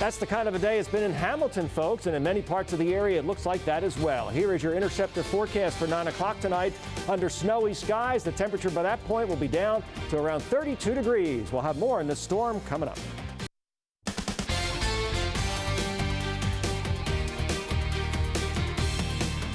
That's the kind of a day it's been in Hamilton, folks, and in many parts of the area it looks like that as well. Here is your Interceptor forecast for 9 o'clock tonight. Under snowy skies, the temperature by that point will be down to around 32 degrees. We'll have more on this storm coming up.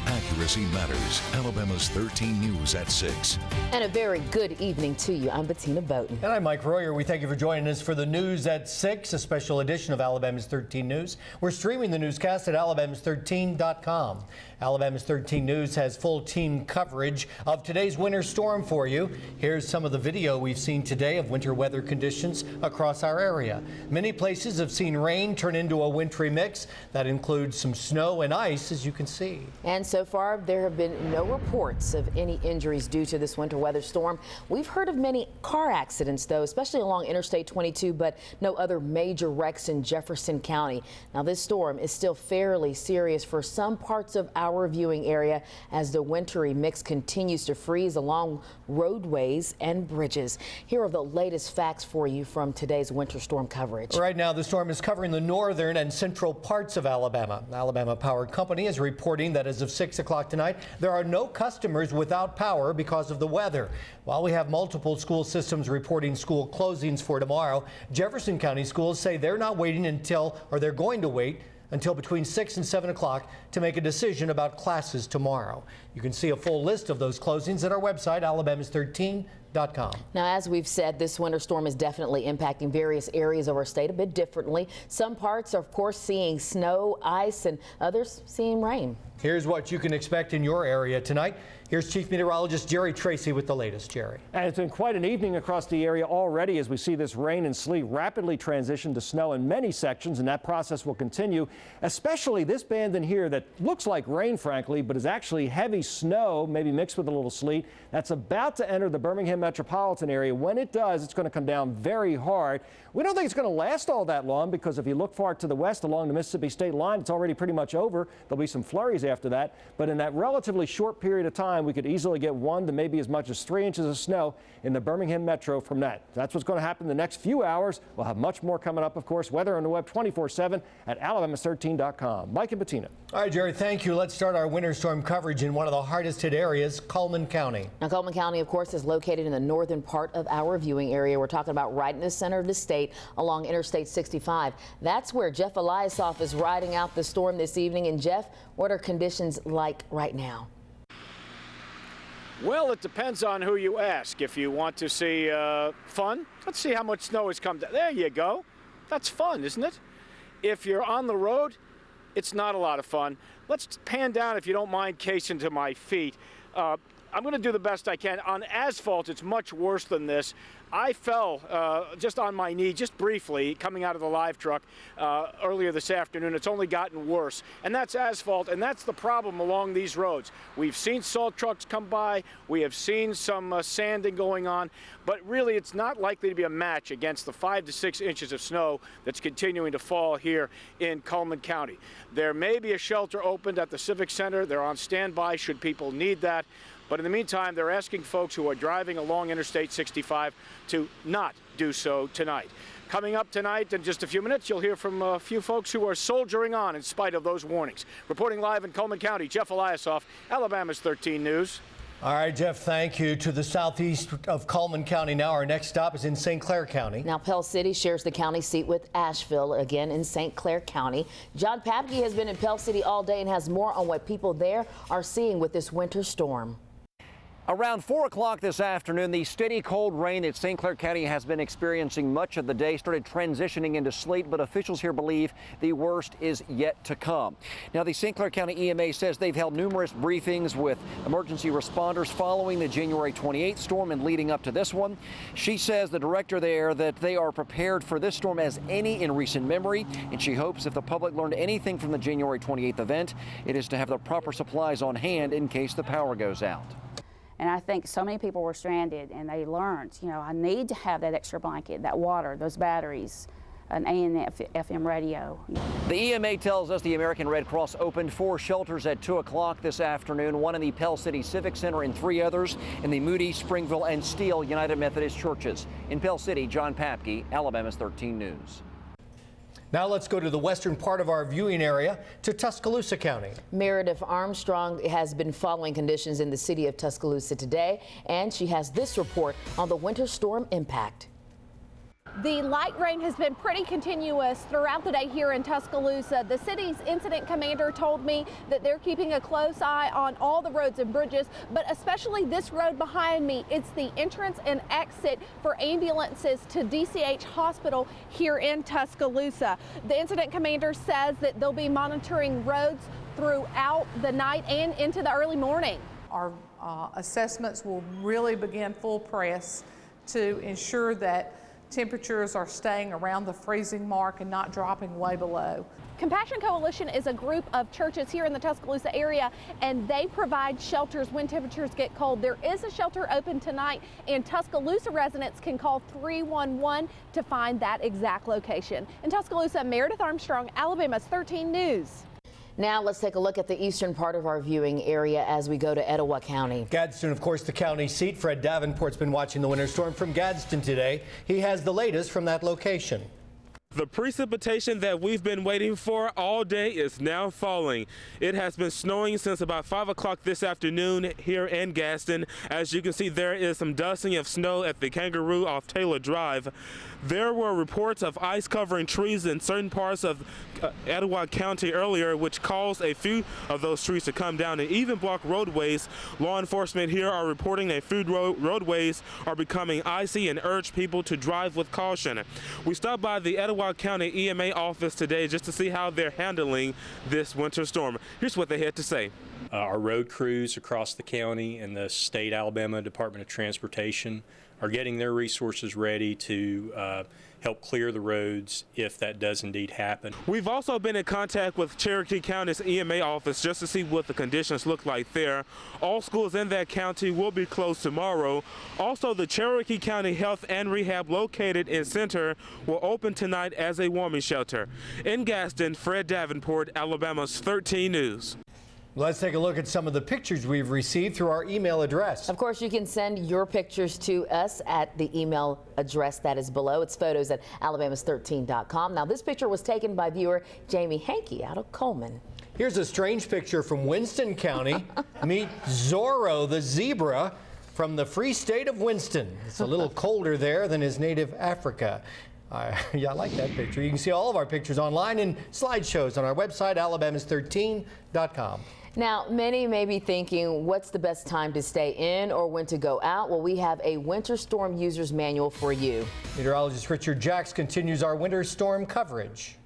Accuracy matters. Alabama's 13 News at 6. And a very good evening to you. I'm Bettina Bowden. And I'm Mike Royer. We thank you for joining us for the News at 6, a special edition of Alabama's 13 News. We're streaming the newscast at alabamas13.com. Alabama's 13 News has full team coverage of today's winter storm for you. Here's some of the video we've seen today of winter weather conditions across our area. Many places have seen rain turn into a wintry mix. That includes some snow and ice, as you can see. And so far, there have been no reports of any injuries due to this winter weather storm. We've heard of many car accidents, though, especially along Interstate 22, but no other major wrecks in Jefferson County. Now, this storm is still fairly serious for some parts of our viewing area as the wintry mix continues to freeze along roadways and bridges. Here are the latest facts for you from today's winter storm coverage. Right now, the storm is covering the northern and central parts of Alabama. Alabama Power Company is reporting that as of 6 o'clock tonight, there are no customers without power because of the weather. While we have multiple school systems reporting school closings for tomorrow, Jefferson County schools say they're not waiting until, or they're going to wait until between 6 and 7 o'clock to make a decision about classes tomorrow. You can see a full list of those closings at our website, alabamas13.com. Now, as we've said, this winter storm is definitely impacting various areas of our state a bit differently. Some parts are, of course, seeing snow, ice, and others seeing rain. Here's what you can expect in your area tonight. Here's Chief Meteorologist Jerry Tracy with the latest. Jerry. And it's been quite an evening across the area already as we see this rain and sleet rapidly transition to snow in many sections, and that process will continue, especially this band in here that looks like rain, frankly, but is actually heavy snow, maybe mixed with a little sleet. That's about to enter the Birmingham metropolitan area. When it does, it's going to come down very hard. We don't think it's going to last all that long because if you look far to the west along the Mississippi state line, it's already pretty much over. There'll be some flurries after that, but in that relatively short period of time, we could easily get 1 to maybe as much as 3 inches of snow in the Birmingham metro from that. That's what's going to happen in the next few hours. We'll have much more coming up, of course. Weather on the web 24/7 at alabamas13.com. Mike and Bettina. All right, Jerry, thank you. Let's start our winter storm coverage in one of the hardest hit areas, Cullman County. Now, Cullman County, of course, is located in the northern part of our viewing area. We're talking about right in the center of the state along Interstate 65. That's where Jeff Eliasoff is riding out the storm this evening. And Jeff, what are conditions like right now? Well, it depends on who you ask. If you want to see fun, let's see how much snow has come down. There you go. That's fun, isn't it? If you're on the road, it's not a lot of fun. Let's pan down, if you don't mind, casing to my feet. I'm going to do the best I can. On asphalt, it's much worse than this. I fell just on my knee, just briefly, coming out of the live truck earlier this afternoon. It's only gotten worse. And that's asphalt, and that's the problem along these roads. We've seen salt trucks come by. We have seen some sanding going on. But really, it's not likely to be a match against the 5 to 6 inches of snow that's continuing to fall here in Cullman County. There may be a shelter opened at the Civic Center. They're on standby should people need that. But in the meantime, they're asking folks who are driving along Interstate 65 to not do so tonight. Coming up tonight in just a few minutes, you'll hear from a few folks who are soldiering on in spite of those warnings. Reporting live in Cullman County, Jeff Eliasoff, Alabama's 13 News. All right, Jeff, thank you. To the southeast of Cullman County now. Our next stop is in St. Clair County. Now, Pell City shares the county seat with Asheville, again in St. Clair County. John Papke has been in Pell City all day and has more on what people there are seeing with this winter storm. Around 4 o'clock this afternoon, the steady cold rain that St. Clair County has been experiencing much of the day started transitioning into sleet, but officials here believe the worst is yet to come. Now, the St. Clair County EMA says they've held numerous briefings with emergency responders following the January 28th storm and leading up to this one. She says, the director there, that they are prepared for this storm as any in recent memory, and she hopes if the public learned anything from the January 28th event, it is to have the proper supplies on hand in case the power goes out. And I think so many people were stranded and they learned, you know, I need to have that extra blanket, that water, those batteries, an AM/FM radio. The EMA tells us the American Red Cross opened 4 shelters at 2 o'clock this afternoon, 1 in the Pell City Civic Center and 3 others in the Moody, Springville, and Steele United Methodist churches. In Pell City, John Papke, Alabama's 13 News. Now let's go to the western part of our viewing area to Tuscaloosa County. Meredith Armstrong has been following conditions in the city of Tuscaloosa today, and she has this report on the winter storm impact. The light rain has been pretty continuous throughout the day here in Tuscaloosa. The city's incident commander told me that they're keeping a close eye on all the roads and bridges, but especially this road behind me. It's the entrance and exit for ambulances to DCH Hospital here in Tuscaloosa. The incident commander says that they'll be monitoring roads throughout the night and into the early morning. Our assessments will really begin full press to ensure that temperatures are staying around the freezing mark and not dropping way below. Compassion Coalition is a group of churches here in the Tuscaloosa area, and they provide shelters when temperatures get cold. There is a shelter open tonight, and Tuscaloosa residents can call 311 to find that exact location. In Tuscaloosa, Meredith Armstrong, Alabama's 13 News. Now let's take a look at the eastern part of our viewing area as we go to Etowah County. Gadsden, of course, the county seat. Fred Davenport's been watching the winter storm from Gadsden today. He has the latest from that location. The precipitation that we've been waiting for all day is now falling. It has been snowing since about 5 o'clock this afternoon here in Gadsden. As you can see, there is some dusting of snow at the Kangaroo off Taylor Drive. There were reports of ice covering trees in certain parts of Etowah County earlier, which caused a few of those trees to come down and even block roadways. Law enforcement here are reporting that few roadways are becoming icy and urge people to drive with caution. We stopped by the Etowah County EMA office today just to see how they're handling this winter storm. Here's what they had to say. Our road crews across the county and the state Alabama Department of Transportation are getting their resources ready to help clear the roads if that does indeed happen. We've also been in contact with Cherokee County's EMA office just to see what the conditions look like there. All schools in that county will be closed tomorrow. Also, the Cherokee County Health and Rehab located in Center will open tonight as a warming shelter. In Gadsden, Fred Davenport, Alabama's 13 News. Let's take a look at some of the pictures we've received through our email address. Of course, you can send your pictures to us at the email address that is below. It's photos@alabamas13.com. Now, this picture was taken by viewer Jamie Hankey out of Coleman. Here's a strange picture from Winston County. Meet Zorro the zebra from the Free State of Winston. It's a little colder there than his native Africa. Yeah, I like that picture. You can see all of our pictures online in slideshows on our website, alabamas13.com. Now, many may be thinking, what's the best time to stay in or when to go out? Well, we have a winter storm user's manual for you. Meteorologist Richard Jacks continues our winter storm coverage.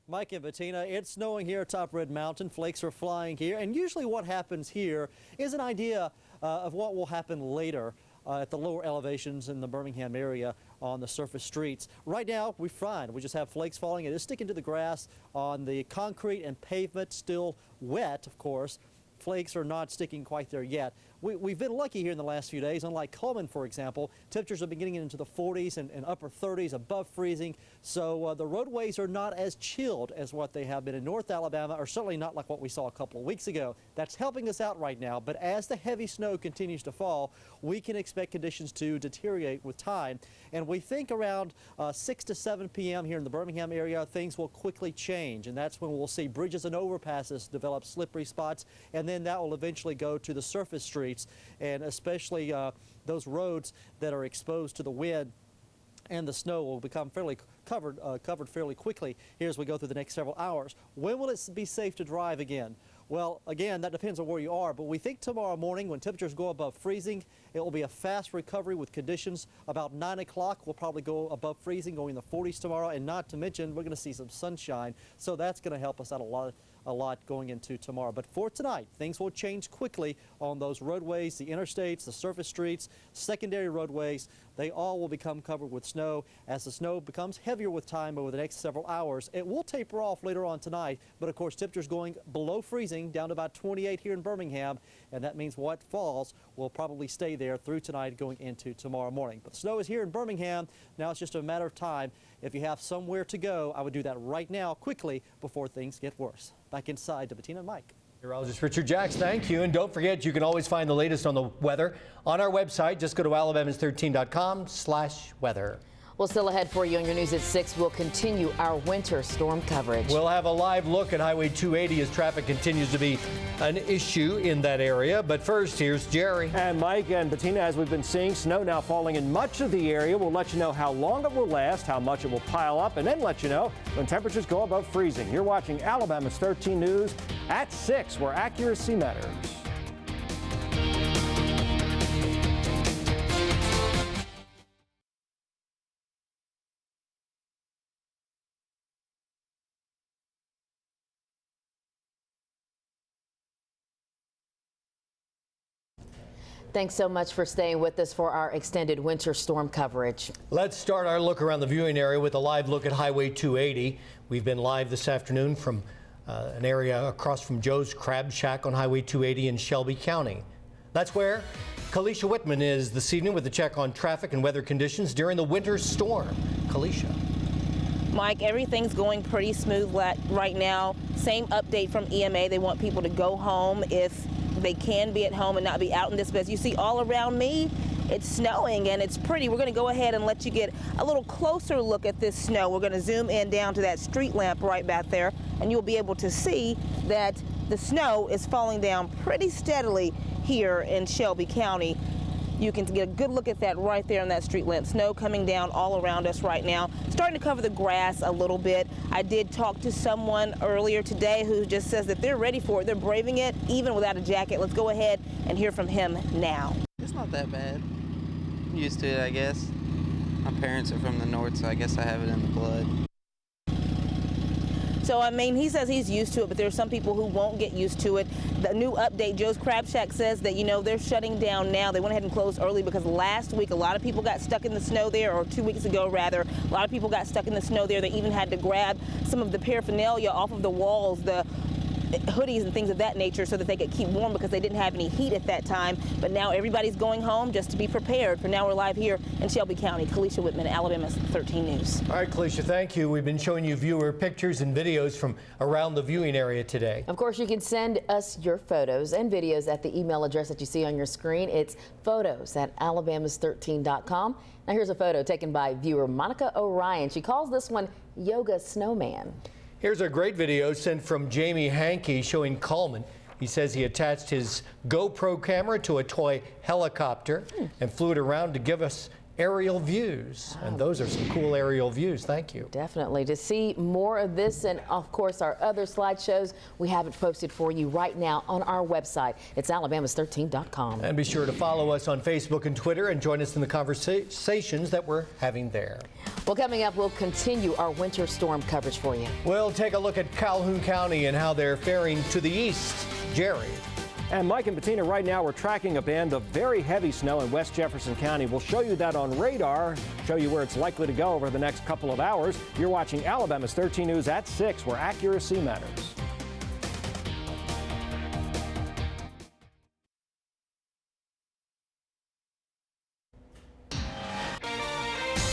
Mike and Bettina, it's snowing here atop Red Mountain. Flakes are flying here, and usually what happens here is an idea of what will happen later at the lower elevations in the Birmingham area on the surface streets. Right now, we're fine. We just have flakes falling. It is sticking to the grass on the concrete and pavement, still wet, of course. Flakes are not sticking quite there yet. We've been lucky here in the last few days. Unlike Coleman, for example, temperatures have been getting into the 40s and upper 30s, above freezing. So the roadways are not as chilled as what they have been in North Alabama, or certainly not like what we saw a couple of weeks ago. That's helping us out right now. But as the heavy snow continues to fall, we can expect conditions to deteriorate with time. And we think around 6 to 7 p.m. here in the Birmingham area, things will quickly change. And that's when we'll see bridges and overpasses develop slippery spots. And then that will eventually go to the surface streets, and especially those roads that are exposed to the wind and the snow will become fairly covered fairly quickly here as we go through the next several hours. When will it be safe to drive again? Well, again, that depends on where you are, but we think tomorrow morning when temperatures go above freezing, it will be a fast recovery with conditions. About 9 o'clock, we'll probably go above freezing, going in the 40s tomorrow, and not to mention, we're going to see some sunshine, so that's going to help us out a lot going into tomorrow. But for tonight, things will change quickly on those roadways, the interstates, the surface streets, secondary roadways. They all will become covered with snow. As the snow becomes heavier with time over the next several hours, it will taper off later on tonight, but of course temperatures going below freezing down to about 28 here in Birmingham, and that means what falls will probably stay there through tonight going into tomorrow morning. But the snow is here in Birmingham. Now it's just a matter of time. If you have somewhere to go, I would do that right now quickly before things get worse. Back inside to Bettina and Mike. Meteorologist Richard Jacks, thank you. And don't forget, you can always find the latest on the weather on our website. Just go to alabamas13.com/weather. Well, still ahead for you on your news at 6. We'll continue our winter storm coverage. We'll have a live look at Highway 280 as traffic continues to be an issue in that area. But first, here's Jerry. And Mike and Bettina, as we've been seeing, snow now falling in much of the area. We'll let you know how long it will last, how much it will pile up, and then let you know when temperatures go above freezing. You're watching Alabama's 13 News at 6, where accuracy matters. Thanks so much for staying with us for our extended winter storm coverage. Let's start our look around the viewing area with a live look at Highway 280. We've been live this afternoon from an area across from Joe's Crab Shack on Highway 280 in Shelby County. That's where Kalisha Whitman is this evening with a check on traffic and weather conditions during the winter storm. Kalisha. Mike, everything's going pretty smooth right now. Same update from EMA. They want people to go home if they can be at home and not be out in this. But as you see all around me, it's snowing and it's pretty. We're going to go ahead and let you get a little closer look at this snow. We're going to zoom in down to that street lamp right back there, and you'll be able to see that the snow is falling down pretty steadily here in Shelby County. You can get a good look at that right there on that street lamp. Snow coming down all around us right now. Starting to cover the grass a little bit. I did talk to someone earlier today who just says that they're ready for it. They're braving it even without a jacket. Let's go ahead and hear from him now. It's not that bad. I'm used to it, I guess. My parents are from the north, so I guess I have it in the blood. So, I mean, he says he's used to it, but there are some people who won't get used to it. The new update, Joe's Crab Shack says that, you know, they're shutting down now. They went ahead and closed early because last week a lot of people got stuck in the snow there, or 2 weeks ago, rather. A lot of people got stuck in the snow there. They even had to grab some of the paraphernalia off of the walls, the hoodies and things of that nature, so that they could keep warm because they didn't have any heat at that time. But now everybody's going home just to be prepared. For now, we're live here in Shelby County. Kalisha Whitman, Alabama's 13 News. All right, Kalisha, thank you. We've been showing you viewer pictures and videos from around the viewing area today. Of course, you can send us your photos and videos at the email address that you see on your screen. It's photos@alabamas13.com. Now here's a photo taken by viewer Monica Orion. She calls this one Yoga Snowman. Here's a great video sent from Jamie Hankey showing Coleman. He says he attached his GoPro camera to a toy helicopter and flew it around to give us aerial views. And those are some cool aerial views. Thank you. Definitely. To see more of this and, of course, our other slideshows, we have it posted for you right now on our website. It's alabamas13.com. And be sure to follow us on Facebook and Twitter and join us in the conversations that we're having there. Well, coming up, we'll continue our winter storm coverage for you. We'll take a look at Calhoun County and how they're faring to the east. Jerry. And Mike and Bettina, right now we're tracking a band of very heavy snow in West Jefferson County. We'll show you that on radar, show you where it's likely to go over the next couple of hours. You're watching Alabama's 13 News at 6, where accuracy matters.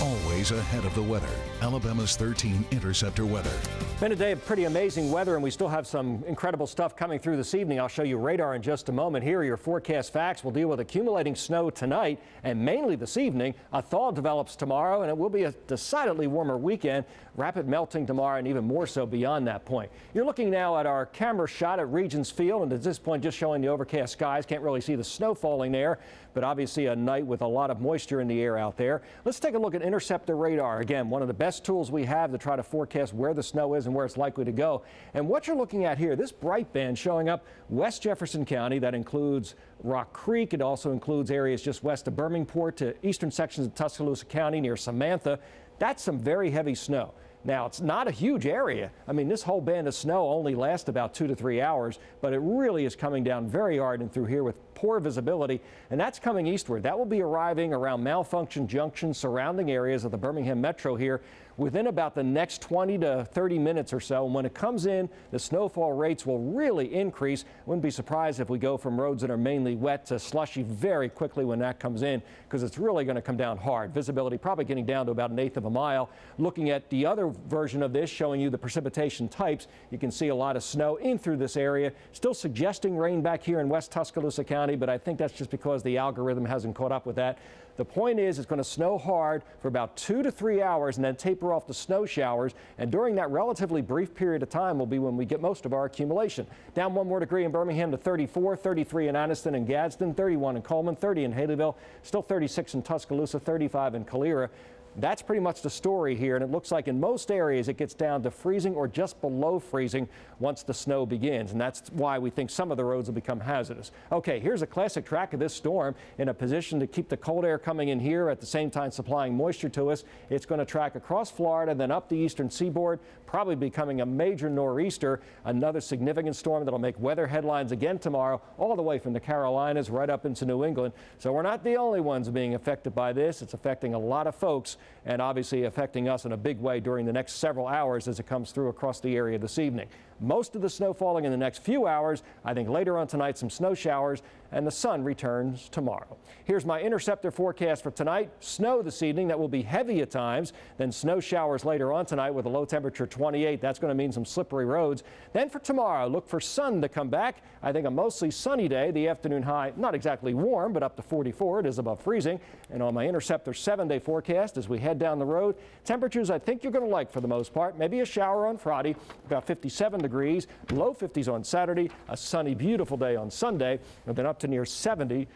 Always ahead of the weather. Alabama's 13 Interceptor weather. Been a day of pretty amazing weather, and we still have some incredible stuff coming through this evening. I'll show you radar in just a moment. Here are your forecast facts. We'll deal with accumulating snow tonight and mainly this evening. A thaw develops tomorrow, and it will be a decidedly warmer weekend. Rapid melting tomorrow, and even more so beyond that point. You're looking now at our camera shot at Regents Field, and at this point just showing the overcast skies. Can't really see the snow falling there, but obviously a night with a lot of moisture in the air out there. Let's take a look at Interceptor radar. Again, one of the best tools we have to try to forecast where the snow is and where it's likely to go. And what you're looking at here, this bright band showing up West Jefferson County, that includes Rock Creek. It also includes areas just west of Birmingport to eastern sections of Tuscaloosa County near Samantha. That's some very heavy snow. Now, it's not a huge area. I mean, this whole band of snow only lasts about 2 to 3 hours, but it really is coming down very hard and through here with poor visibility, and that's coming eastward. That will be arriving around Malfunction Junction, surrounding areas of the Birmingham Metro here within about the next 20 to 30 minutes or so. And when it comes in, the snowfall rates will really increase. Wouldn't be surprised if we go from roads that are mainly wet to slushy very quickly when that comes in, because it's really going to come down hard. Visibility probably getting down to about 1/8 of a mile. Looking at the other version of this, showing you the precipitation types, you can see a lot of snow in through this area. Still suggesting rain back here in West Tuscaloosa County, but I think that's just because the algorithm hasn't caught up with that. The point is it's going to snow hard for about 2 to 3 hours and then taper off to snow showers. And during that relatively brief period of time will be when we get most of our accumulation. Down 1 more degree in Birmingham to 34, 33 in Anniston and Gadsden, 31 in Coleman, 30 in Haleyville, still 36 in Tuscaloosa, 35 in Calera. That's pretty much the story here, and it looks like in most areas it gets down to freezing or just below freezing once the snow begins, and that's why we think some of the roads will become hazardous. Okay, here's a classic track of this storm in a position to keep the cold air coming in here at the same time supplying moisture to us. It's going to track across Florida, then up the eastern seaboard, probably becoming a major nor'easter, another significant storm that'll make weather headlines again tomorrow, all the way from the Carolinas right up into New England. So we're not the only ones being affected by this. It's affecting a lot of folks, and obviously affecting us in a big way during the next several hours as it comes through across the area this evening. Most of the snow falling in the next few hours. I think later on tonight some snow showers, and the sun returns tomorrow. Here's my interceptor forecast for tonight. Snow this evening that will be heavy at times, then snow showers later on tonight with a low temperature 28. That's going to mean some slippery roads. Then for tomorrow, look for sun to come back. I think a mostly sunny day. The afternoon high not exactly warm, but up to 44. It is above freezing. And on my interceptor 7-day forecast as we head down the road, temperatures I think you're going to like for the most part. Maybe a shower on Friday, about 57 degrees, low 50s on Saturday, a sunny, beautiful day on Sunday, and then up to near 70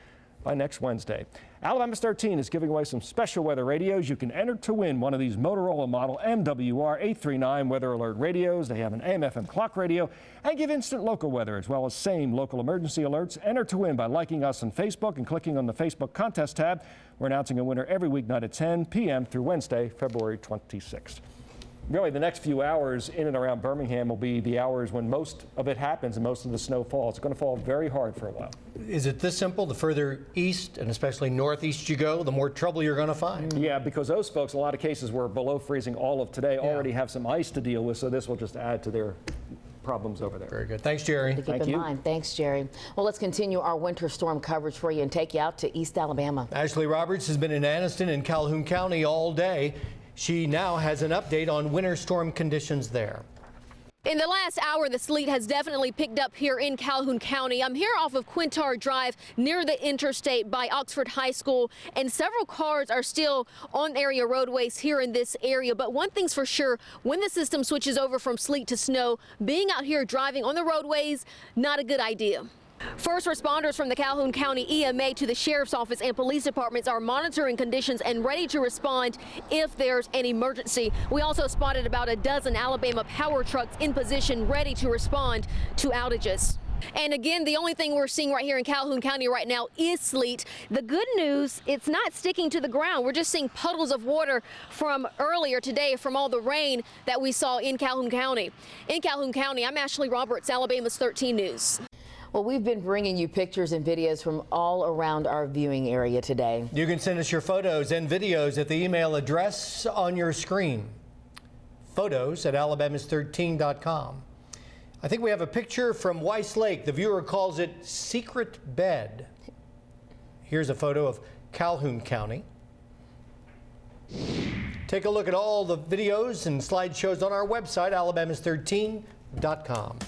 by next Wednesday. Alabama's 13 is giving away some special weather radios. You can enter to win one of these Motorola model MWR 839 weather alert radios. They have an AM/FM clock radio and give instant local weather as well as same local emergency alerts. Enter to win by liking us on Facebook and clicking on the Facebook contest tab. We're announcing a winner every weeknight at 10 p.m. through Wednesday, February 26th. Really, the next few hours in and around Birmingham will be the hours when most of it happens and most of the snow falls. It's going to fall very hard for a while. Is it this simple? The further east and especially northeast you go, the more trouble you're going to find. Yeah, because those folks, a lot of cases were below freezing all of today, already have some ice to deal with, so this will just add to their problems over there. Very good. Thanks, Jerry. Keep in mind. Thanks, Jerry. Well, let's continue our winter storm coverage for you and take you out to East Alabama. Ashley Roberts has been in Anniston and Calhoun County all day. She now has an update on winter storm conditions there. In the last hour, the sleet has definitely picked up here in Calhoun County. I'm here off of Quintar Drive near the interstate by Oxford High School, and several cars are still on area roadways here in this area. But one thing's for sure, when the system switches over from sleet to snow, being out here driving on the roadways, not a good idea. First responders from the Calhoun County EMA to the Sheriff's Office and police departments are monitoring conditions and ready to respond if there's an emergency. We also spotted about a dozen Alabama power trucks in position ready to respond to outages. And again, the only thing we're seeing right here in Calhoun County right now is sleet. The good news, it's not sticking to the ground. We're just seeing puddles of water from earlier today from all the rain that we saw in Calhoun County. In Calhoun County, I'm Ashley Roberts, Alabama's 13 News. Well, we've been bringing you pictures and videos from all around our viewing area today. You can send us your photos and videos at the email address on your screen, photos@alabamas13.com. I think we have a picture from Weiss Lake. The viewer calls it Secret Bed. Here's a photo of Calhoun County. Take a look at all the videos and slideshows on our website, alabamas13.com.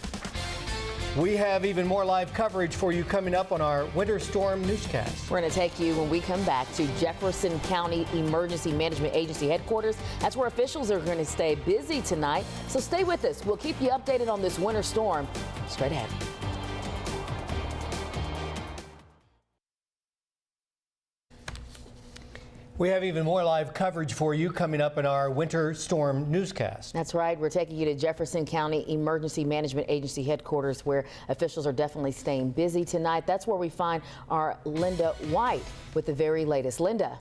We have even more live coverage for you coming up on our Winter Storm Newscast. We're going to take you, when we come back, to Jefferson County Emergency Management Agency headquarters. That's where officials are going to stay busy tonight. So stay with us. We'll keep you updated on this winter storm straight ahead. We have even more live coverage for you coming up in our Winter Storm Newscast. That's right. We're taking you to Jefferson County Emergency Management Agency headquarters, where officials are definitely staying busy tonight. That's where we find our Linda White with the very latest. Linda.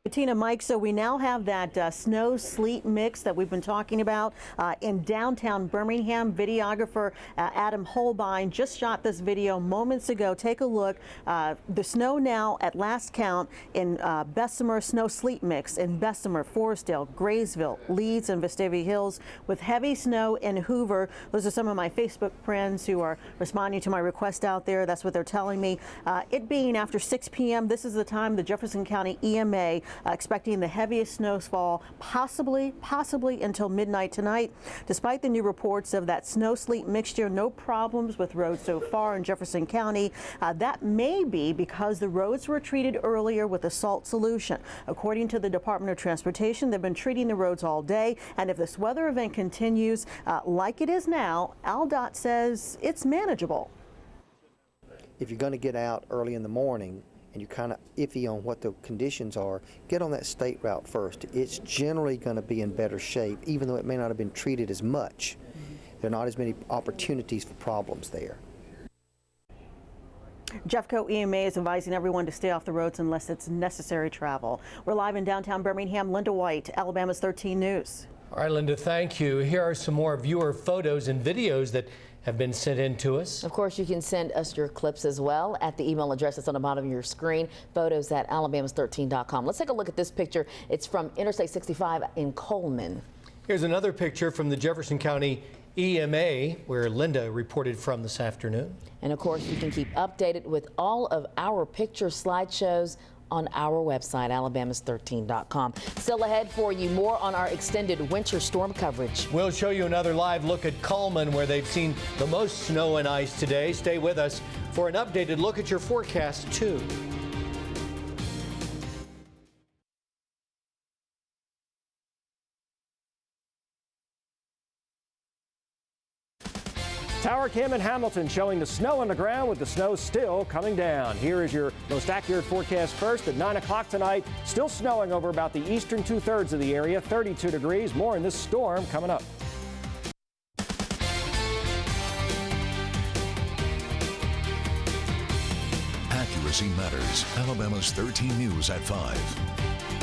Tina, Mike, so we now have that snow sleet mix that we've been talking about in downtown Birmingham. Videographer Adam Holbein just shot this video moments ago. Take a look. The snow now at last count in Bessemer snow sleet mix in Bessemer, Forestdale, Graysville, Leeds, and Vestavia Hills, with heavy snow in Hoover. Those are some of my Facebook friends who are responding to my request out there. That's what they're telling me. It being after 6 p.m., this is the time the Jefferson County EMA expecting the heaviest snowfall possibly until midnight tonight. Despite the new reports of that snow-sleet mixture, no problems with roads so far in Jefferson County. That may be because the roads were treated earlier with a salt solution. According to the Department of Transportation, they've been treating the roads all day, and if this weather event continues like it is now, AlDOT says it's manageable. If you're going to get out early in the morning and you're kind of iffy on what the conditions are, get on that state route first. It's generally going to be in better shape, even though it may not have been treated as much. There are not as many opportunities for problems there. Jeffco EMA is advising everyone to stay off the roads unless it's necessary travel. We're live in downtown Birmingham. Linda White, Alabama's 13 News. All right, Linda, thank you. Here are some more viewer photos and videos that have been sent in to us. Of course, you can send us your clips as well at the email address that's on the bottom of your screen, photos@alabamas13.com. Let's take a look at this picture. It's from Interstate 65 in Coleman. Here's another picture from the Jefferson County EMA, where Linda reported from this afternoon. And of course, you can keep updated with all of our picture slideshows on our website, alabamas13.com. Still ahead for you, more on our extended winter storm coverage. We'll show you another live look at Coleman, where they've seen the most snow and ice today. Stay with us for an updated look at your forecast, too. Tower Cam in Hamilton showing the snow on the ground with the snow still coming down. Here is your most accurate forecast first at 9 o'clock tonight. Still snowing over about the eastern two-thirds of the area, 32 degrees. More in this storm coming up. Accuracy matters. Alabama's 13 News at 5.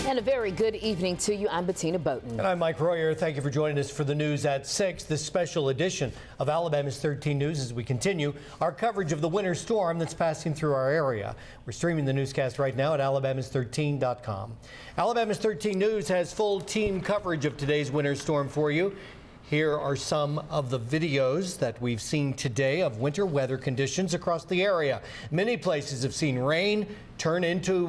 And a very good evening to you. I'm Bettina Bowden. And I'm Mike Royer. Thank you for joining us for the news at 6, this special edition of Alabama's 13 News as we continue our coverage of the winter storm that's passing through our area. We're streaming the newscast right now at alabamas13.com. Alabama's 13 News has full team coverage of today's winter storm for you. Here are some of the videos that we've seen today of winter weather conditions across the area. Many places have seen rain turn into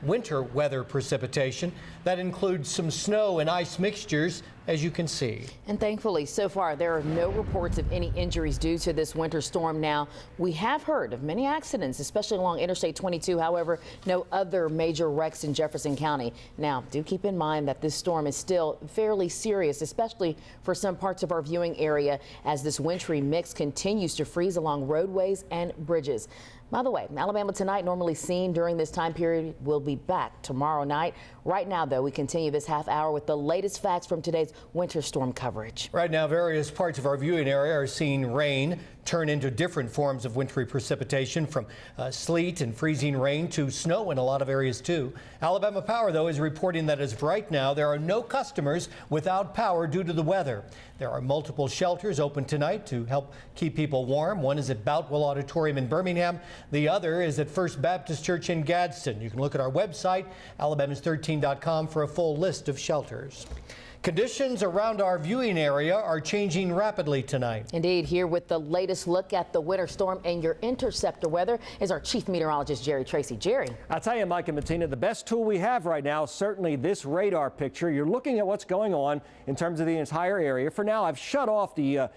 winter weather precipitation. That includes some snow and ice mixtures, as you can see. And thankfully, so far, there are no reports of any injuries due to this winter storm. Now, we have heard of many accidents, especially along Interstate 22. However, no other major wrecks in Jefferson County. Now, do keep in mind that this storm is still fairly serious, especially for some parts of our viewing area, as this wintry mix continues to freeze along roadways and bridges. By the way, Alabama Tonight, normally seen during this time period, will be back tomorrow night. Right now, though, we continue this half hour with the latest facts from today's winter storm coverage. Right now, various parts of our viewing area are seeing rain turn into different forms of wintry precipitation, from sleet and freezing rain to snow in a lot of areas, too. Alabama Power, though, is reporting that as of right now, there are no customers without power due to the weather. There are multiple shelters open tonight to help keep people warm. One is at Boutwell Auditorium in Birmingham. The other is at First Baptist Church in Gadsden. You can look at our website, alabamas13.com, for a full list of shelters. Conditions around our viewing area are changing rapidly tonight. Indeed, here with the latest look at the winter storm and your interceptor weather is our chief meteorologist, Jerry Tracy. Jerry. I'll tell you, Mike and Bettina, the best tool we have right now is certainly this radar picture. You're looking at what's going on in terms of the entire area. For now, I've shut off the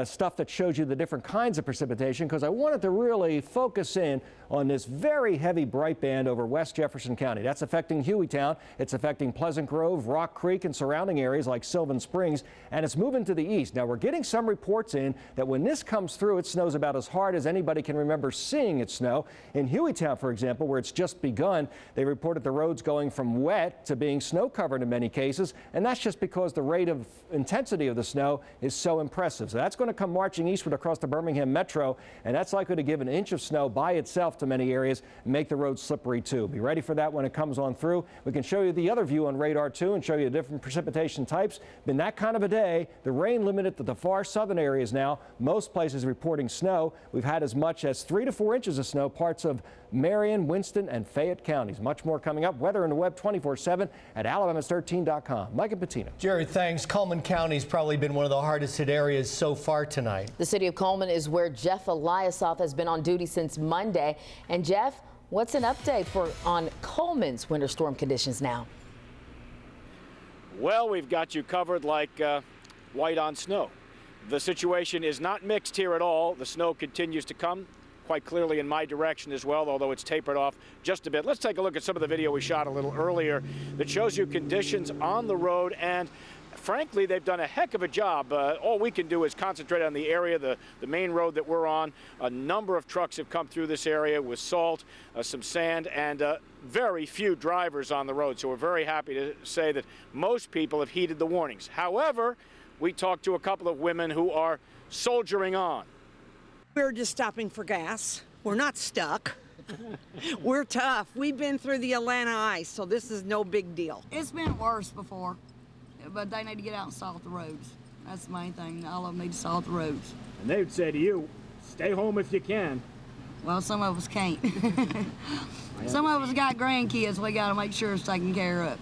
stuff that shows you the different kinds of precipitation because I wanted to really focus in on this very heavy bright band over West Jefferson County. That's affecting Hueytown. It's affecting Pleasant Grove, Rock Creek, and surrounding areas like Sylvan Springs, and it's moving to the east. Now, we're getting some reports in that when this comes through, it snows about as hard as anybody can remember seeing it snow. In Hueytown, for example, where it's just begun, they reported the roads going from wet to being snow-covered in many cases, and that's just because the rate of intensity of the snow is so impressive. So that's going to come marching eastward across the Birmingham metro, and that's likely to give an inch of snow by itself to many areas and make the roads slippery too. Be ready for that when it comes on through. We can show you the other view on radar too and show you different precipitation types. Been that kind of a day. The rain limited to the far southern areas now. Most places reporting snow. We've had as much as 3 to 4 inches of snow parts of Marion, Winston, and Fayette counties. Much more coming up. Weather on the web 24/7 at alabamas13.com. Mike and Bettina. Jerry, thanks. Coleman County's probably been one of the hardest hit areas so far tonight. The city of Coleman is where Jeff Eliasoff has been on duty since Monday. And Jeff, What's an update on Coleman's winter storm conditions now? Well, we've got you covered like white on snow. The situation is not mixed here at all. The snow continues to come quite clearly in my direction as well, although it's tapered off just a bit. Let's take a look at some of the video we shot a little earlier that shows you conditions on the road, and frankly, they've done a heck of a job. All we can do is concentrate on the area, the main road that we're on. A number of trucks have come through this area with salt, some sand, and very few drivers on the road. So we're very happy to say that most people have heeded the warnings. However, we talked to a couple of women who are soldiering on. We're just stopping for gas. We're not stuck. We're tough. We've been through the Atlanta ice, so this is no big deal. It's been worse before, but they need to get out and salt the roads. That's the main thing. All of them need to salt the roads. And they would say to you, stay home if you can. Well, some of us can't. Some of us got grandkids we got to make sure it's taken care of.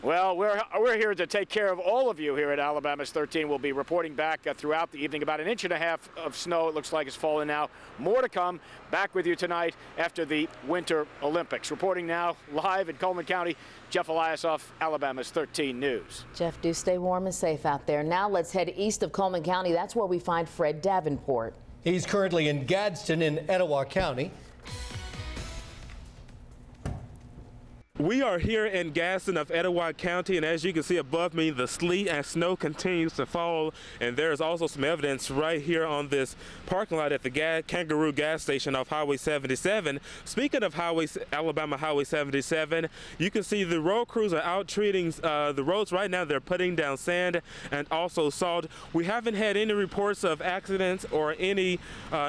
Well, we're here to take care of all of you here at Alabama's 13. We'll be reporting back throughout the evening. About 1.5 inches of snow, it looks like, is falling now. More to come. Back with you tonight after the Winter Olympics. Reporting now live in Coleman County, Jeff Eliasoff, Alabama's 13 News. Jeff, do stay warm and safe out there. Now let's head east of Coleman County. That's where we find Fred Davenport. He's currently in Gadsden in Etowah County. We are here in Gadsden of Etowah County, and as you can see above me, the sleet and snow continues to fall, and there's also some evidence right here on this parking lot at the Kangaroo gas station off Highway 77. Speaking of Alabama Highway 77, you can see the road crews are out treating the roads right now. They're putting down sand and also salt. We haven't had any reports of accidents or any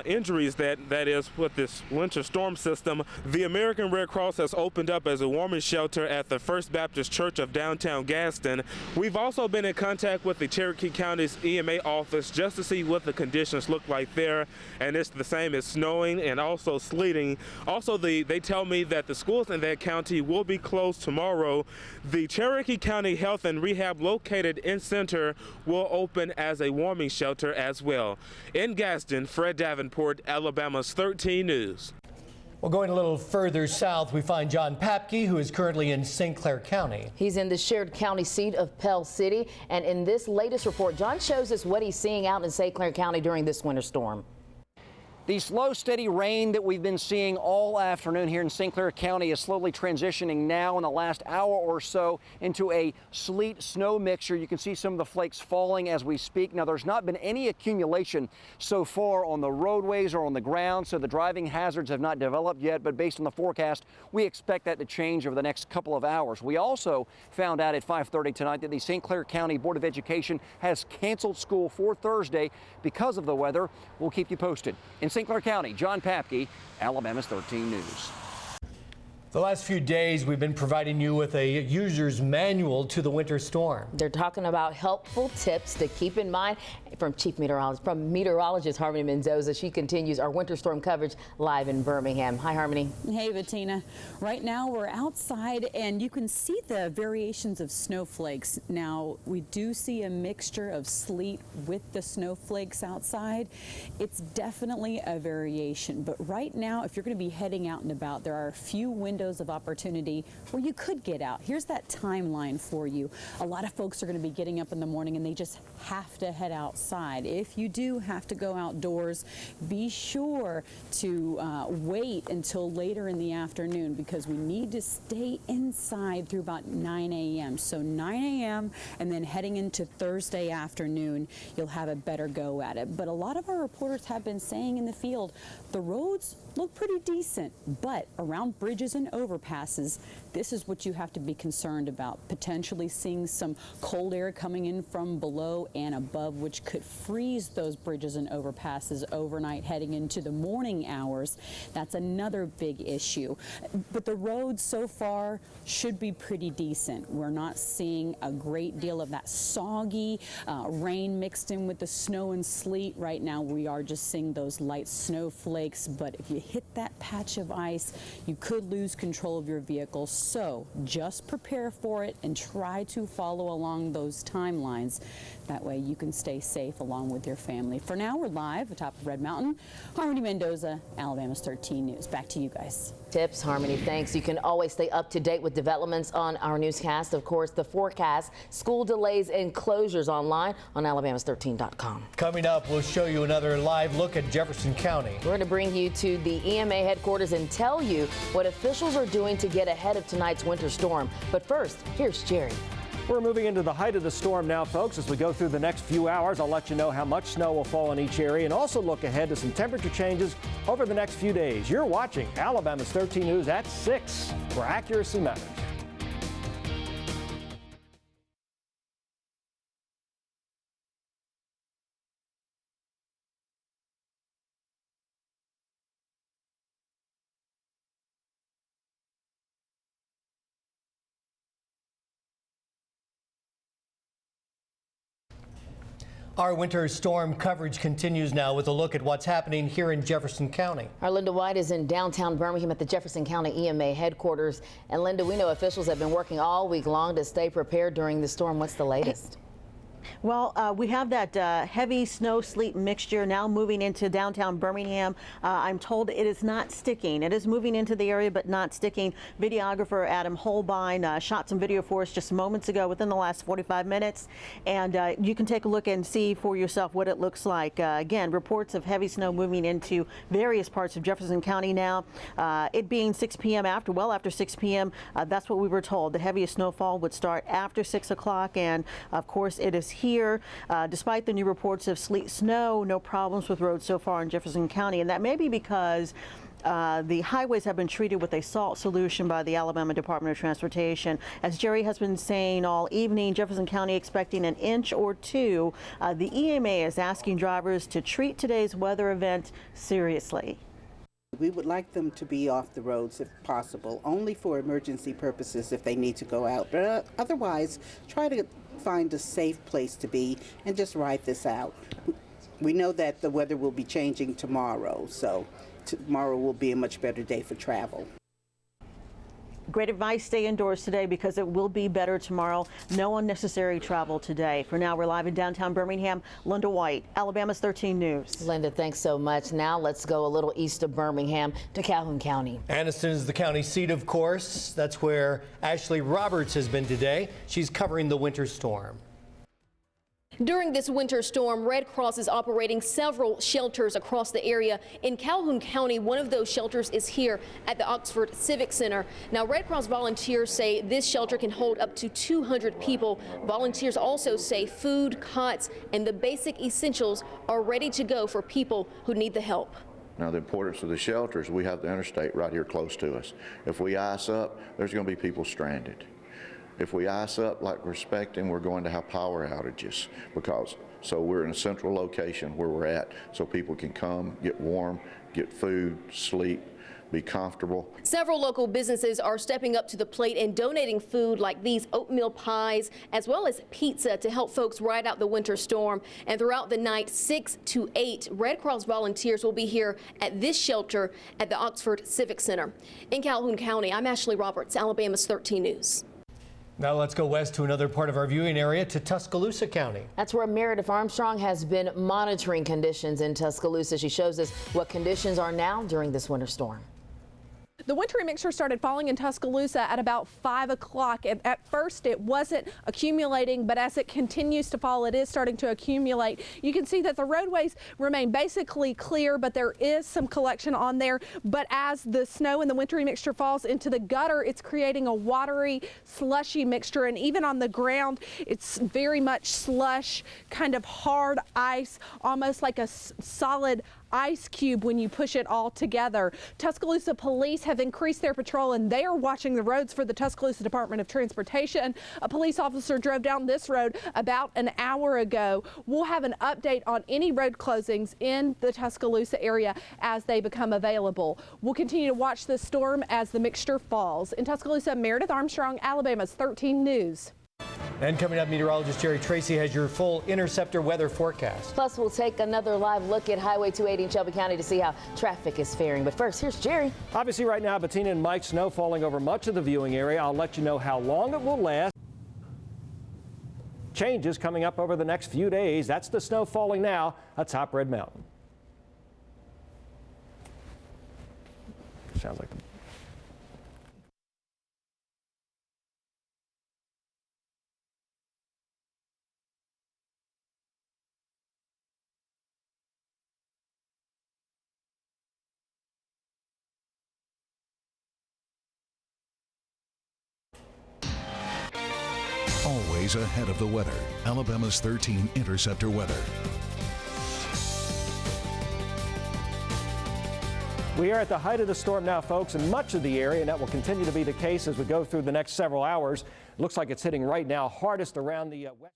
injuries that is with this winter storm system. The American Red Cross has opened up as a warming shelter at the First Baptist Church of downtown Gadsden. We've also been in contact with the Cherokee County's EMA office just to see what the conditions look like there, and it's the same as snowing and also sleeting. Also, they tell me that the schools in that county will be closed tomorrow. The Cherokee County Health and Rehab located in Center will open as a warming shelter as well. In Gadsden, Fred Davenport, Alabama's 13 News. Well, going a little further south, we find John Papke, who is currently in St. Clair County. He's in the shared county seat of Pell City, and in this latest report, John shows us what he's seeing out in St. Clair County during this winter storm. The slow, steady rain that we've been seeing all afternoon here in St. Clair County is slowly transitioning now in the last hour or so into a sleet-snow mixture. You can see some of the flakes falling as we speak. Now, there's not been any accumulation so far on the roadways or on the ground, so the driving hazards have not developed yet, but based on the forecast, we expect that to change over the next couple of hours. We also found out at 5:30 tonight that the St. Clair County Board of Education has canceled school for Thursday because of the weather. We'll keep you posted. In St. Clair County, John Papke, Alabama's 13 News. The last few days, we've been providing you with a user's manual to the winter storm. They're talking about helpful tips to keep in mind from meteorologist Harmony Mendoza. She continues our winter storm coverage live in Birmingham. Hi, Harmony. Hey, Bettina. Right now we're outside and you can see the variations of snowflakes. Now, we do see a mixture of sleet with the snowflakes outside. It's definitely a variation, but right now, if you're going to be heading out and about, there are a few windows of opportunity where you could get out. Here's that timeline for you. A lot of folks are going to be getting up in the morning and they just have to head outside. If you do have to go outdoors, be sure to wait until later in the afternoon because we need to stay inside through about 9 a.m. So 9 a.m. and then heading into Thursday afternoon, you'll have a better go at it. But a lot of our reporters have been saying in the field, the roads look pretty decent, but around bridges and overpasses, this is what you have to be concerned about. Potentially seeing some cold air coming in from below and above, which could freeze those bridges and overpasses overnight heading into the morning hours. That's another big issue. But the roads so far should be pretty decent. We're not seeing a great deal of that soggy rain mixed in with the snow and sleet. Right now we are just seeing those light snowflakes, but if you hit that patch of ice, you could lose control of your vehicle. So just prepare for it and try to follow along those timelines. That way you can stay safe along with your family. For now, we're live atop of Red Mountain. Harmony Mendoza, Alabama's 13 News. Back to you guys. Tips, Harmony, thanks. You can always stay up to date with developments on our newscast. Of course, the forecast, school delays and closures online on alabamas13.com. Coming up, we'll show you another live look at Jefferson County. We're going to bring you to the EMA headquarters and tell you what officials are doing to get ahead of tonight's winter storm. But first, here's Jerry. We're moving into the height of the storm now, folks. As we go through the next few hours, I'll let you know how much snow will fall in each area and also look ahead to some temperature changes over the next few days. You're watching Alabama's 13 News at 6, where accuracy matters. Our winter storm coverage continues now with a look at what's happening here in Jefferson County. Our Linda White is in downtown Birmingham at the Jefferson County EMA headquarters. And Linda, we know officials have been working all week long to stay prepared during the storm. What's the latest? Well, we have that heavy snow sleet mixture now moving into downtown Birmingham. I'm told it is not sticking. It is moving into the area, but not sticking. Videographer Adam Holbein shot some video for us just moments ago within the last 45 minutes. And you can take a look and see for yourself what it looks like. Again, reports of heavy snow moving into various parts of Jefferson County now. It being 6 p.m. well after 6 p.m., that's what we were told. The heaviest snowfall would start after 6 o'clock. And of course, it is here. Despite the new reports of sleet snow, no problems with roads so far in Jefferson County, and that may be because the highways have been treated with a salt solution by the Alabama Department of Transportation. As Jerry has been saying all evening, Jefferson County expecting an inch or two. The EMA is asking drivers to treat today's weather event seriously. We would like them to be off the roads if possible, only for emergency purposes if they need to go out. But otherwise, try to find a safe place to be and just ride this out. We know that the weather will be changing tomorrow, so tomorrow will be a much better day for travel. Great advice, stay indoors today because it will be better tomorrow. No unnecessary travel today. For now, we're live in downtown Birmingham. Linda White, Alabama's 13 News. Linda, thanks so much. Now let's go a little east of Birmingham to Calhoun County. Anniston is the county seat, of course. That's where Ashley Roberts has been today. She's covering the winter storm. During this winter storm, Red Cross is operating several shelters across the area. In Calhoun County, one of those shelters is here at the Oxford Civic Center. Now, Red Cross volunteers say this shelter can hold up to 200 people. Volunteers also say food, cots, and the basic essentials are ready to go for people who need the help. Now, the importance of the shelters, we have the interstate right here close to us. If we ice up, there's going to be people stranded. If we ice up like we're expecting, we're going to have power outages so we're in a central location where we're at so people can come, get warm, get food, sleep, be comfortable. Several local businesses are stepping up to the plate and donating food like these oatmeal pies as well as pizza to help folks ride out the winter storm. And throughout the night, 6 to 8 Red Cross volunteers will be here at this shelter at the Oxford Civic Center. In Calhoun County, I'm Ashley Roberts, Alabama's 13 News. Now let's go west to another part of our viewing area, to Tuscaloosa County. That's where Meredith Armstrong has been monitoring conditions in Tuscaloosa. She shows us what conditions are now during this winter storm. The wintry mixture started falling in Tuscaloosa at about 5 o'clock. At first, it wasn't accumulating, but as it continues to fall, it is starting to accumulate. You can see that the roadways remain basically clear, but there is some collection on there. But as the snow and the wintry mixture falls into the gutter, it's creating a watery, slushy mixture. And even on the ground, it's very much slush, kind of hard ice, almost like a solid ice cube when you push it all together. Tuscaloosa police have increased their patrol and they are watching the roads for the Tuscaloosa Department of Transportation. A police officer drove down this road about an hour ago. We'll have an update on any road closings in the Tuscaloosa area as they become available. We'll continue to watch this storm as the mixture falls. In Tuscaloosa, Meredith Armstrong, Alabama's 13 News. And coming up, meteorologist Jerry Tracy has your full Interceptor weather forecast. Plus, we'll take another live look at Highway 280 in Shelby County to see how traffic is faring. But first, here's Jerry. Obviously, right now, Bettina and Mike, snow falling over much of the viewing area. I'll let you know how long it will last. Changes coming up over the next few days. That's the snow falling now atop Red Mountain. Sounds like Always ahead of the weather. Alabama's 13 Interceptor weather. we are at the height of the storm now, folks, in much of the area, and that will continue to be the case as we go through the next several hours. Looks like it's hitting right now hardest around the West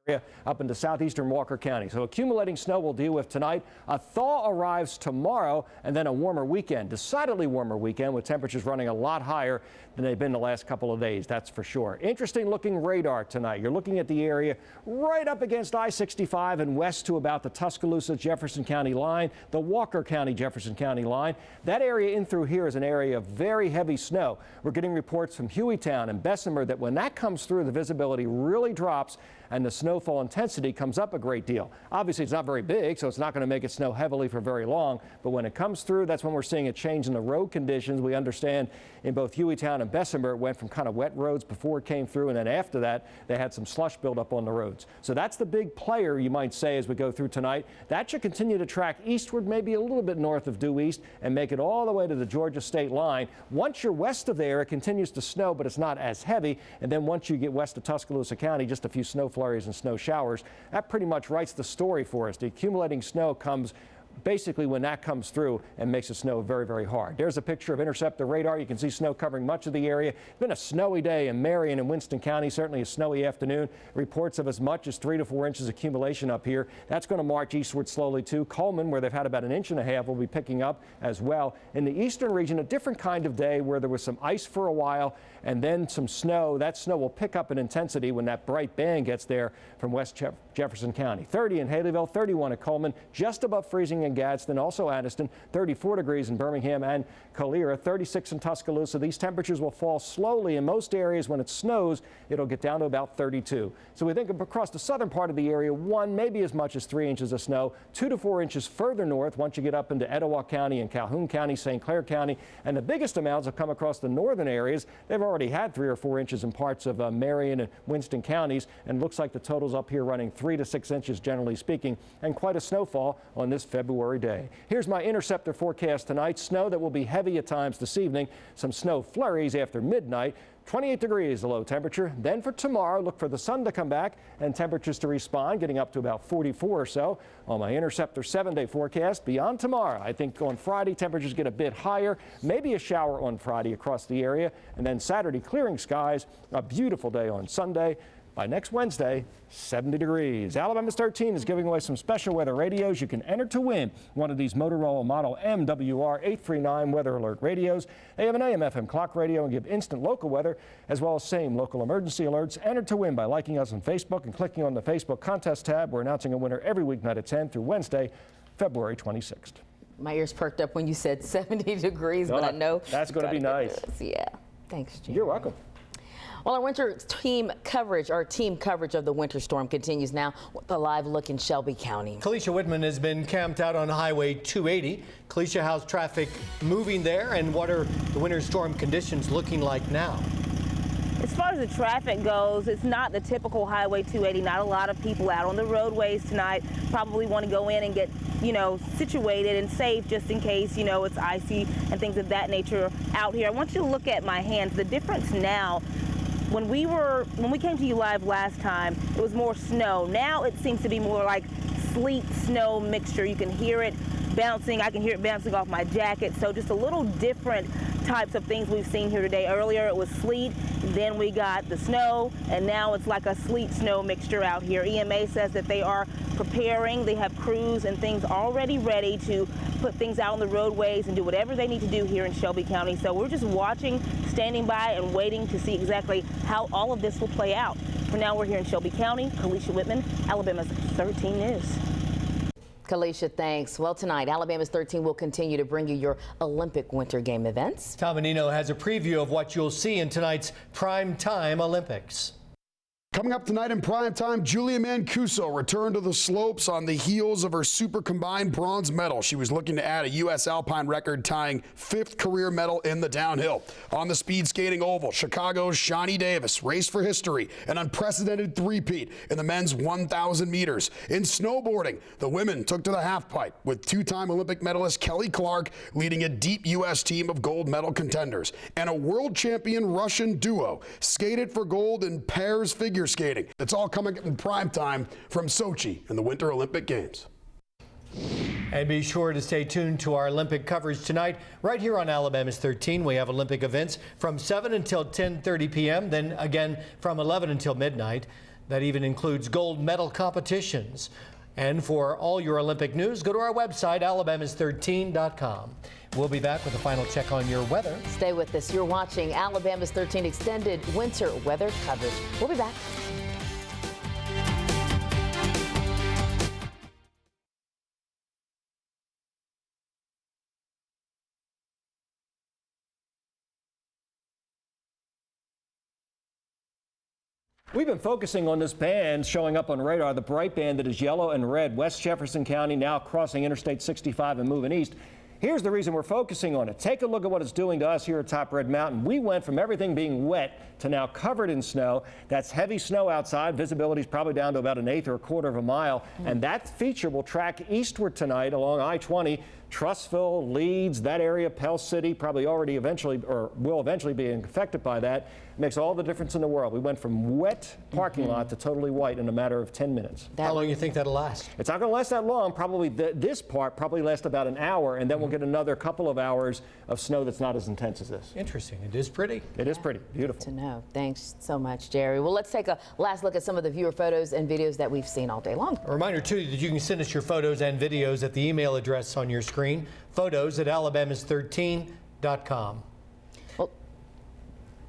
area up into southeastern Walker County. So accumulating snow we'll deal with tonight. A thaw arrives tomorrow, and then a warmer weekend, decidedly warmer weekend with temperatures running a lot higher than they've been the last couple of days, that's for sure. Interesting looking radar tonight. You're looking at the area right up against I-65 and west to about the Tuscaloosa Jefferson County line, the Walker County Jefferson County line. That area in through here is an area of very heavy snow. We're getting reports from Hueytown and Bessemer that when that comes through, the visibility really drops and the snowfall intensity comes up a great deal. Obviously, it's not very big, so it's not going to make it snow heavily for very long. But when it comes through, that's when we're seeing a change in the road conditions. We understand in both Hueytown and Bessemer, it went from kind of wet roads before it came through, and then after that, they had some slush buildup on the roads. So that's the big player, you might say, as we go through tonight. That should continue to track eastward, maybe a little bit north of due east, and make it all the way to the Georgia state line. Once you're west of there, it continues to snow, but it's not as heavy. And then once you get west of Tuscaloosa County, just a few snow flurries and snow showers. That pretty much writes the story for us. The accumulating snow comes basically when that comes through and makes it snow very, very hard. There's a picture of Interceptor radar. You can see snow covering much of the area. It's been a snowy day in Marion and Winston County, certainly a snowy afternoon. Reports of as much as 3 to 4 inches accumulation up here. That's going to march eastward slowly too. Coleman, where they've had about 1.5 inches, will be picking up as well. In the eastern region, a different kind of day where there was some ice for a while and then some snow. That snow will pick up in intensity when that bright band gets there from West Jefferson County. 30 in Haleyville, 31 at Coleman, just above freezing in Gadsden, also Addiston, 34 degrees in Birmingham and Colera, 36 in Tuscaloosa. These temperatures will fall slowly in most areas. When it snows, it'll get down to about 32. So we think across the southern part of the area, 1, maybe as much as 3 inches of snow, 2 to 4 inches further north once you get up into Etowah County and Calhoun County, St. Clair County, and the biggest amounts will come across the northern areas. They've already had 3 or 4 inches in parts of Marion and Winston counties, and looks like the totals up here running 3 to 6 inches generally speaking, and quite a snowfall on this February day. Here's my Interceptor forecast tonight. Snow that will be heavy at times this evening. Some snow flurries after midnight. 28 degrees the low temperature. Then for tomorrow, look for the sun to come back and temperatures to respond, getting up to about 44 or so on my Interceptor 7-day forecast. Beyond tomorrow, I think on Friday, temperatures get a bit higher, maybe a shower on Friday across the area, and then Saturday, clearing skies, a beautiful day on Sunday. By next Wednesday, 70 degrees. Alabama's 13 is giving away some special weather radios. You can enter to win one of these Motorola Model MWR 839 Weather Alert radios. They have an AM FM clock radio and give instant local weather as well as same local emergency alerts. Enter to win by liking us on Facebook and clicking on the Facebook contest tab. We're announcing a winner every weeknight at 10 through Wednesday, February 26th. My ears perked up when you said 70 degrees, but I know that's going to be nice. Yeah. Thanks, Jim. You're welcome. Well, our team coverage of the winter storm continues now with a live look in Shelby County. Kalisha Whitman has been camped out on Highway 280. Kalisha, how's traffic moving there, and what are the winter storm conditions looking like now? As far as the traffic goes, it's not the typical Highway 280. Not a lot of people out on the roadways tonight. Probably want to go in and get, situated and safe just in case, it's icy and things of that nature out here. I want you to look at my hands. The difference now, when we came to you live last time, it was more snow. Now it seems to be more like sleet snow mixture. You can hear it bouncing. I can hear it bouncing off my jacket. So just a little different types of things we've seen here today. Earlier it was sleet, then we got the snow, and now it's like a sleet snow mixture out here. EMA says that they are preparing. They have crews and things already ready to put things out on the roadways and do whatever they need to do here in Shelby County. So we're just watching, standing by, and waiting to see exactly how all of this will play out. For now, we're here in Shelby County. Kalisha Whitman, Alabama's 13 News. Kalisha, thanks. Well, tonight, Alabama's 13 will continue to bring you your Olympic Winter Game events. Tom Menino has a preview of what you'll see in tonight's primetime Olympics. Coming up tonight in primetime, Julia Mancuso returned to the slopes on the heels of her super combined bronze medal. She was looking to add a U.S. Alpine record, tying 5th career medal in the downhill. On the speed skating oval, Chicago's Shawnee Davis raced for history, an unprecedented three-peat in the men's 1,000 meters. In snowboarding, the women took to the halfpipe with two-time Olympic medalist Kelly Clark leading a deep U.S. team of gold medal contenders. And a world champion Russian duo skated for gold in pairs figure skating. It's all coming in prime time from Sochi and the Winter Olympic Games. And be sure to stay tuned to our Olympic coverage tonight. Right here on Alabama's 13, we have Olympic events from 7 until 10:30 p.m., then again from 11 until midnight. That even includes gold medal competitions. And for all your Olympic news, go to our website, alabamas13.com. We'll be back with a final check on your weather. Stay with us. You're watching Alabama's 13 extended winter weather coverage. We'll be back. We've been focusing on this band showing up on radar, the bright band that is yellow and red, West Jefferson County, now crossing Interstate 65 and moving east. Here's the reason we're focusing on it. Take a look at what it's doing to us here at Top Red Mountain. We went from everything being wet to now covered in snow. That's heavy snow outside. Visibility is probably down to about 1/8 or 1/4 of a mile. And that feature will track eastward tonight along I-20. Trussville, Leeds, that area, Pell City, probably already eventually or will eventually be affected by that. It makes all the difference in the world. We went from wet parking lot to totally white in a matter of 10 minutes. How long do you think that'll last? It's not going to last that long. Probably this part probably lasts about an hour, and then we'll get another couple of hours of snow that's not as intense as this. Interesting. It is pretty. It is pretty. Beautiful. To know. Thanks so much, Jerry. Well, let's take a last look at some of the viewer photos and videos that we've seen all day long. A reminder, too, that you can send us your photos and videos at the email address on your screen, photos@alabamas13.com.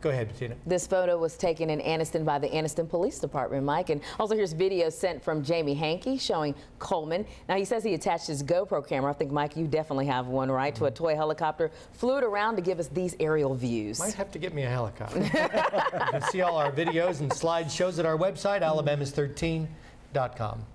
Go ahead, Bettina. This photo was taken in Anniston by the Anniston Police Department, Mike. And also here's video sent from Jamie Hankey showing Coleman. Now, he says he attached his GoPro camera. I think, Mike, you definitely have one, right? To a toy helicopter. Flew it around to give us these aerial views. Might have to get me a helicopter. You can see all our videos and slideshows at our website, alabamas13.com.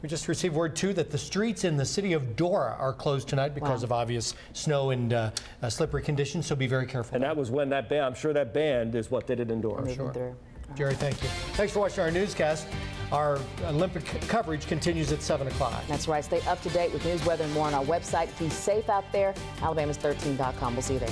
We just received word, too, that the streets in the city of Dora are closed tonight because of obvious snow and slippery conditions, so be very careful. And that was when that band, I'm sure that band is what did it in Dora. Sure. Jerry, thank you. Thanks for watching our newscast. Our Olympic coverage continues at 7 o'clock. That's right. Stay up to date with news, weather, and more on our website. Be safe out there, alabamas13.com. We'll see you there.